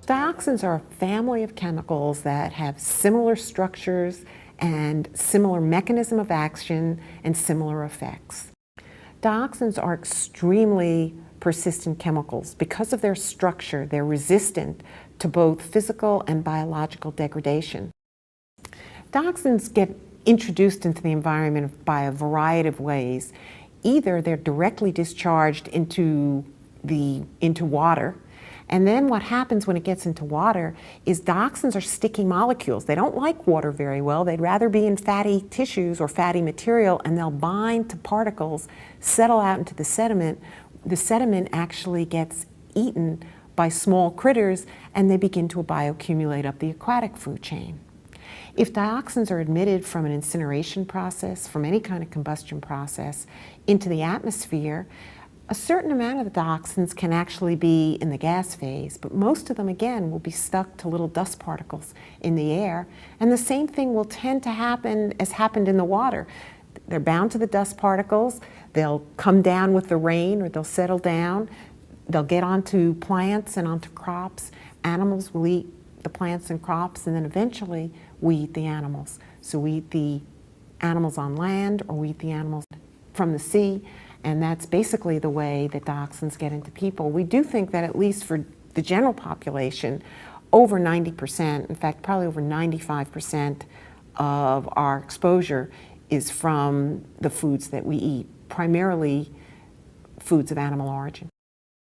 Dioxins are a family of chemicals that have similar structures and similar mechanism of action and similar effects. Dioxins are extremely persistent chemicals. Because of their structure, they're resistant to both physical and biological degradation. Dioxins get introduced into the environment by a variety of ways. Either they're directly discharged into water, and then what happens when it gets into water is dioxins are sticky molecules. They don't like water very well. They'd rather be in fatty tissues or fatty material, and they'll bind to particles, settle out into the sediment. The sediment actually gets eaten by small critters, and they begin to bioaccumulate up the aquatic food chain. If dioxins are emitted from an incineration process, from any kind of combustion process, into the atmosphere, a certain amount of the dioxins can actually be in the gas phase, but most of them, again, will be stuck to little dust particles in the air. And the same thing will tend to happen as happened in the water. They're bound to the dust particles, they'll come down with the rain, or they'll settle down, they'll get onto plants and onto crops. Animals will eat the plants and crops, and then eventually we eat the animals. So we eat the animals on land, or we eat the animals from the sea. And that's basically the way that dioxins get into people. We do think that at least for the general population, over 90%, in fact, probably over 95% of our exposure is from the foods that we eat, primarily foods of animal origin.